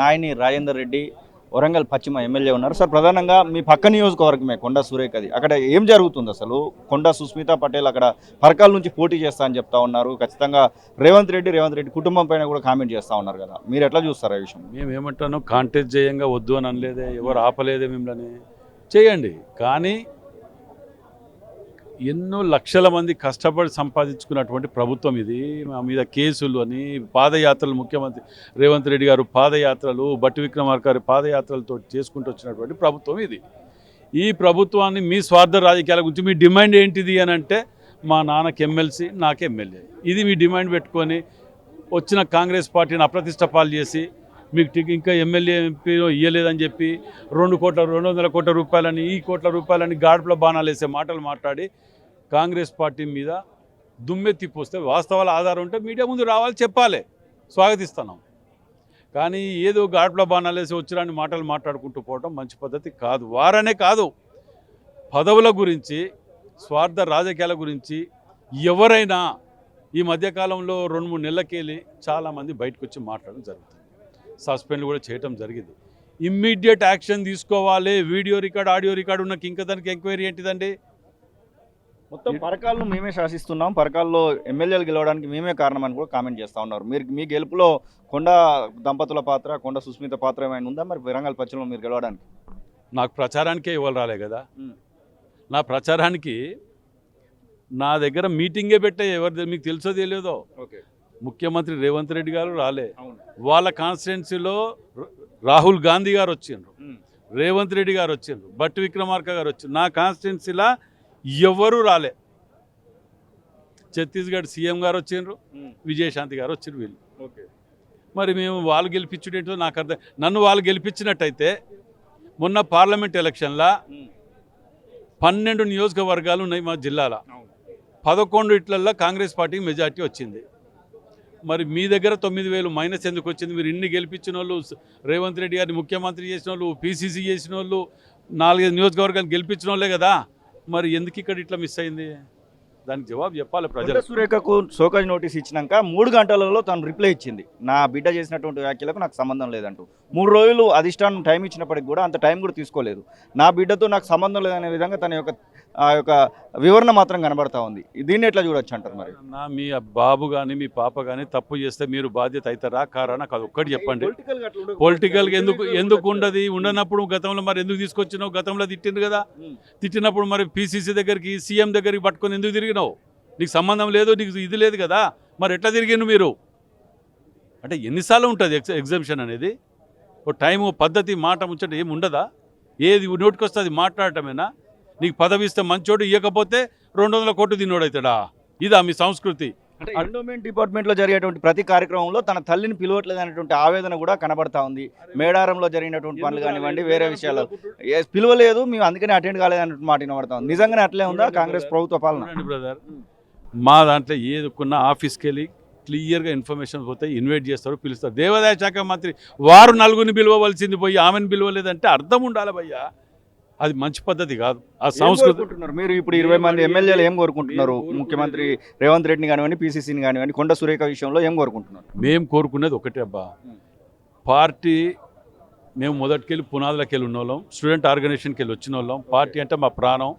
నాయని రాజేందర్ రెడ్డి వరంగల్ పశ్చిమ ఎమ్మెల్యే ఉన్నారు. సార్, ప్రధానంగా మీ పక్క నియోజకవర్గమే కొండా సురేఖది. అక్కడ ఏం జరుగుతుంది అసలు? కొండా సుస్మితా పటేల్ అక్కడ పరకాల నుంచి పోటీ చేస్తా అని చెప్తా ఉన్నారు. ఖచ్చితంగా రేవంత్ రెడ్డి కుటుంబం పైన కూడా కామెంట్ చేస్తూ ఉన్నారు కదా, మీరు ఎట్లా చూస్తారు ఆ విషయం? మేము ఏమంటాను, కాంటెస్ట్ చేయంగా వద్దు అని అనలేదే, ఎవరు ఆపలేదే మిమ్మల్ని. చేయండి, కానీ ఎన్నో లక్షల మంది కష్టపడి సంపాదించుకున్నటువంటి ప్రభుత్వం ఇది. మా మీద కేసులు అని పాదయాత్రలు, ముఖ్యమంత్రి రేవంత్ రెడ్డి గారు పాదయాత్రలు, బట్టి విక్రమార్క గారి పాదయాత్రలతో చేసుకుంటూ వచ్చినటువంటి ప్రభుత్వం ఇది. ఈ ప్రభుత్వాన్ని మీ స్వార్థ రాజకీయాల గురించి మీ డిమాండ్ ఏంటిది అని అంటే, మా నాన్నకి ఎమ్మెల్సీ, నాకు ఎమ్మెల్యే, ఇది మీ డిమాండ్ పెట్టుకొని వచ్చిన కాంగ్రెస్ పార్టీని అప్రతిష్ట పాలు చేసి మీకు ఇంకా ఎమ్మెల్యే ఎంపీ ఇవ్వలేదని చెప్పి 200 కోట్ల రూపాయలని, ఈ కోట్ల రూపాయలని గాడుపుల బాణాలు వేసే మాటలు మాట్లాడి కాంగ్రెస్ పార్టీ మీద దుమ్మెత్తి పోస్తే, వాస్తవాల ఆధారం ఉంటే మీడియా ముందు రావాలి, చెప్పాలి, స్వాగతిస్తున్నాం. కానీ ఏదో గాడుపుల బాణాలు వేసి వచ్చిరాని మాటలు మాట్లాడుకుంటూ పోవడం మంచి పద్ధతి కాదు. వారనే కాదు, పదవుల గురించి, స్వార్థ రాజకీయాల గురించి ఎవరైనా ఈ మధ్యకాలంలో 2-3 నెలలకెళ్ళి చాలామంది బయటకు వచ్చి మాట్లాడడం జరుగుతుంది. సస్పెండ్ కూడా చేయడం జరిగింది. ఇమ్మీడియట్ యాక్షన్ తీసుకోవాలి. వీడియో రికార్డ్, ఆడియో రికార్డు ఉన్న ఇంకా దానికి ఎంక్వైరీ ఏంటిదండి? మొత్తం పరకాలను మేమే శాసిస్తున్నాం, పరకాల్లో ఎమ్మెల్యేలు గెలవడానికి మేమే కారణం అని కూడా కామెంట్ చేస్తూ ఉన్నారు. మీ గెలుపులో కొండ దంపతుల పాత్ర, కొండ సుస్మిత పాత్ర ఏమైనా ఉందా మరి వరంగల్ పశ్చిమలో మీరు గెలవడానికి? నాకు ప్రచారానికే ఇవ్వాలి రాలే కదా. నా ప్రచారానికి నా దగ్గర మీటింగే పెట్టే, ఎవరి మీకు తెలుసో తెలియదో, ముఖ్యమంత్రి రేవంత్ రెడ్డి గారు రాలే. వాళ్ళ కాన్స్టిట్యున్సీలో రాహుల్ గాంధీ గారు వచ్చిండ్రు, రేవంత్ రెడ్డి గారు వచ్చిండ్రు, బట్టి విక్రమార్క గారు వచ్చిండ్రు. నా కాన్స్టిట్యున్సీలో ఎవరు రాలే. ఛత్తీస్గఢ్ సీఎం గారు వచ్చిండ్రు, విజయశాంతి గారు వచ్చిండ్రు. వీళ్ళు మరి మేము వాళ్ళు గెలిపించుడేంటో నాకు అర్థం. నన్ను వాళ్ళు గెలిపించినట్టయితే మొన్న పార్లమెంట్ ఎలక్షన్లో 12 నియోజకవర్గాలు ఉన్నాయి మా జిల్లాలో. 11 ఇట్లల్లో కాంగ్రెస్ పార్టీకి మెజార్టీ వచ్చింది. మరి మీ దగ్గర 9,000 మైనస్ ఎందుకు వచ్చింది? మీరు ఇన్ని గెలిపించిన వాళ్ళు, రేవంత్ రెడ్డి గారిని ముఖ్యమంత్రి చేసిన వాళ్ళు, పీసీసీ చేసిన వాళ్ళు, 4-5 నియోజకవర్గాలు గెలిపించిన వాళ్ళే కదా. మరి ఎందుకు ఇక్కడ ఇట్లా మిస్ అయింది? దానికి జవాబు చెప్పాలి ప్రజలు. సురేఖకు షోకాజ్ నోటీస్ ఇచ్చినాక 3 గంటలలో తను రిప్లై ఇచ్చింది, నా బిడ్డ చేసినటువంటి వ్యాఖ్యలకు నాకు సంబంధం లేదంటూ. 3 రోజులు అధిష్టానం టైం ఇచ్చినప్పటికి కూడా అంత టైం కూడా తీసుకోలేదు. నా బిడ్డతో నాకు సంబంధం లేదనే విధంగా తన యొక్క వివరణ మాత్రం కనబడతా ఉంది. దీన్ని ఎట్లా చూడొచ్చు అంటారు? మరి మీ బాబు కానీ మీ పాప కానీ తప్పు చేస్తే మీరు బాధ్యత అవుతారా కారా? నాకు అది ఒక్కటి చెప్పండి. పొలిటికల్గా ఎందుకు ఉండదు? ఉండనప్పుడు గతంలో మరి ఎందుకు తీసుకొచ్చినావు? గతంలో తిట్టింది కదా. తిట్టినప్పుడు మరి పీసీసీ దగ్గరికి, సీఎం దగ్గరికి పట్టుకొని ఎందుకు తిరిగినావు? నీకు సంబంధం లేదు, నీకు ఇది లేదు కదా, మరి ఎట్లా తిరిగిండు మీరు? అంటే ఎన్నిసార్లు ఉంటుంది ఎగ్జామ్షన్ అనేది? ఓ టైము, పద్ధతి, మాట ముచ్చట ఏమి ఉండదా? ఏది నోటికి వస్తే అది మాట్లాడటమేనా? నీకు పదవి ఇస్తే మంచోడు, ఇవ్వకపోతే 200 కోట్లు తిన్నోడవుతాడా? ఇదా మీ సంస్కృతి? అంటే ఎండోమెంట్ డిపార్ట్మెంట్లో జరిగేటువంటి ప్రతి కార్యక్రమంలో తన తల్లిని పిలవట్లేదు అనేటువంటి ఆవేదన కూడా కనబడతా ఉంది. మేడారంలో జరిగినటువంటి పనులు కానివ్వండి, వేరే విషయాలు పిలవలేదు, మేము అందుకని అటెండ్ కాలేదన్నట్టు మాట వినబడతా ఉంది. నిజంగానే అట్లే ఉందా కాంగ్రెస్ ప్రభుత్వ పాలన? బ్రదర్, మా దాంట్లో ఏదుకున్న ఆఫీస్కి వెళ్ళి క్లియర్గా ఇన్ఫర్మేషన్ పోతే ఇన్వైట్ చేస్తారు, పిలుస్తారు. దేవాదాయ శాఖ మంత్రి వారు 4 పిలవవలసింది పోయి ఆమెను పిలవలేదంటే అర్థం ఉండాలి భయ్యా. అది మంచి పద్ధతి కాదు. ఆ సంస్కృతి మీరు ఇప్పుడు 20 మంది ఎమ్మెల్యేలు ఏం కోరుకుంటున్నారు? ముఖ్యమంత్రి రేవంత్ రెడ్డిని కానివ్వండి, పీసీసీని కానివ్వండి, కొండ సురేఖ విషయంలో ఏం కోరుకుంటున్నారు? మేము కోరుకునేది ఒకటే అబ్బా, పార్టీ మేము మొదటికెళ్ళి పునాదులకి వెళ్ళి ఉన్న వాళ్ళం, స్టూడెంట్ ఆర్గనైజేషన్కి వెళ్ళి వచ్చిన వాళ్ళం. పార్టీ అంటే మా ప్రాణం.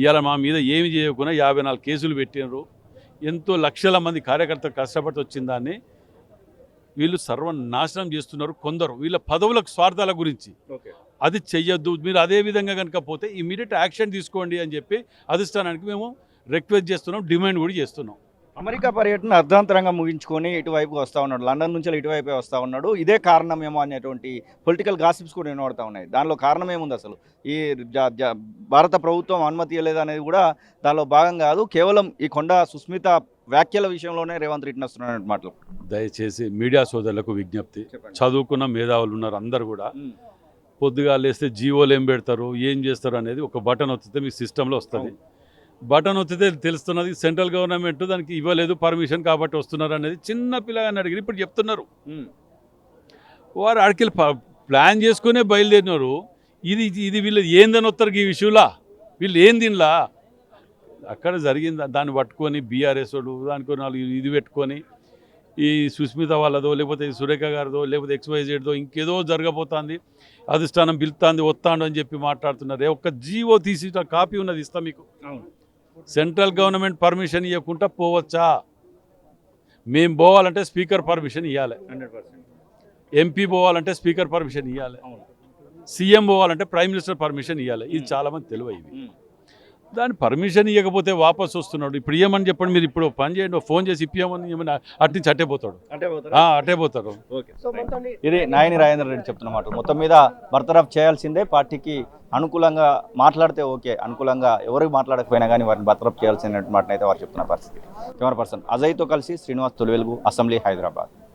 ఇవాళ మా మీద ఏమి చేయకుండా 54 కేసులు పెట్టినారు. ఎంతో లక్షల మంది కార్యకర్తలు కష్టపడి వచ్చిన దాన్ని వీళ్ళు సర్వనాశనం చేస్తున్నారు కొందరు, వీళ్ళ పదవులకు స్వార్థాల గురించి. అది చెయ్యొద్దు. మీరు అదే విధంగా కనుక పోతే ఇమీడియట్ యాక్షన్ తీసుకోండి అని చెప్పి అధిష్టానానికి మేము రిక్వెస్ట్ చేస్తున్నాం, డిమాండ్ కూడా చేస్తున్నాం. అమెరికా పర్యటన అర్ధాంతరంగా ముగించుకొని ఇటువైపు వస్తూ ఉన్నాడు, లండన్ నుంచి ఇటువైపే వస్తూ ఉన్నాడు. ఇదే కారణమేమో అనేటువంటి పొలిటికల్ గాసిప్స్ కూడా వినబడతా ఉన్నాయి. దానిలో కారణం ఏముంది అసలు? ఈ భారత ప్రభుత్వం అనుమతి ఇవ్వలేదు అనేది కూడా దానిలో భాగం కాదు. కేవలం ఈ కొండ సుస్మిత వ్యాఖ్యల విషయంలోనే రేవంత్ రెడ్డి వస్తున్నటువంటి మాటలు. దయచేసి మీడియా సోదరులకు విజ్ఞప్తి, చదువుకున్న మేధావులు ఉన్నారు అందరు కూడా, పొద్దుగా లేస్తే జీవోలు ఏం పెడతారు, ఏం చేస్తారు అనేది ఒక బటన్ వస్తే మీ సిస్టంలో వస్తుంది. బటన్ వస్తే తెలుస్తున్నది సెంట్రల్ గవర్నమెంట్ దానికి ఇవ్వలేదు పర్మిషన్ కాబట్టి వస్తున్నారు అనేది. చిన్న పిల్లగాని అడిగి ఇప్పుడు చెప్తున్నారు. వారు అడికి ప్లాన్ చేసుకునే బయలుదేరినారు. ఇది వీళ్ళు ఏందని వస్తారు ఈ విషయంలో, వీళ్ళు ఏం దీనిలా అక్కడ జరిగింది దాన్ని పట్టుకొని బీఆర్ఎస్ వాడు దానికి 4 ఇది పెట్టుకొని ఈ సుస్మిత వాళ్ళదో లేకపోతే ఈ సురేఖ గారిదో లేకపోతే XYZదో ఇంకేదో జరగబోతుంది, అధిష్టానం పిలుస్తుంది వస్తాడు అని చెప్పి మాట్లాడుతున్నారు. ఒక్క జీవో తీసి కాపీ ఉన్నది ఇస్తా మీకు. సెంట్రల్ గవర్నమెంట్ పర్మిషన్ ఇవ్వకుండా పోవచ్చా? మేము పోవాలంటే స్పీకర్ పర్మిషన్ ఇవ్వాలి, 100%. ఎంపీ పోవాలంటే స్పీకర్ పర్మిషన్ ఇవ్వాలి, సీఎం పోవాలంటే ప్రైమ్ మినిస్టర్ పర్మిషన్ ఇవ్వాలి. ఇది చాలామంది తెలివి ఇవి. దాని పర్మిషన్ ఇవ్వకపోతే వాపస్ వస్తున్నాడు. ఇప్పుడు ఏమని చెప్పండి, మీరు ఇప్పుడు పని చేయండి, ఫోన్ చేసి ఇప్పియమని ఏమని అటు నుంచి అట్టే పోతాడు. అట్టే పోతారు. ఇది నాయని రాజేంద్ర రెడ్డి చెప్తున్న మాట. మొత్తం మీద బర్తరఫ్ చేయాల్సిందే, పార్టీకి అనుకూలంగా మాట్లాడితే ఓకే, అనుకూలంగా ఎవరికి మాట్లాడకపోయినా కానీ వారిని బర్తరఫ్ చేయాల్సిన మాట అయితే వారు చెప్తున్న పరిస్థితి. కెమెరా పర్సన్ అజయ్తో కలిసి శ్రీనివాస్ తొలివెలుగు, అసెంబ్లీ, హైదరాబాద్.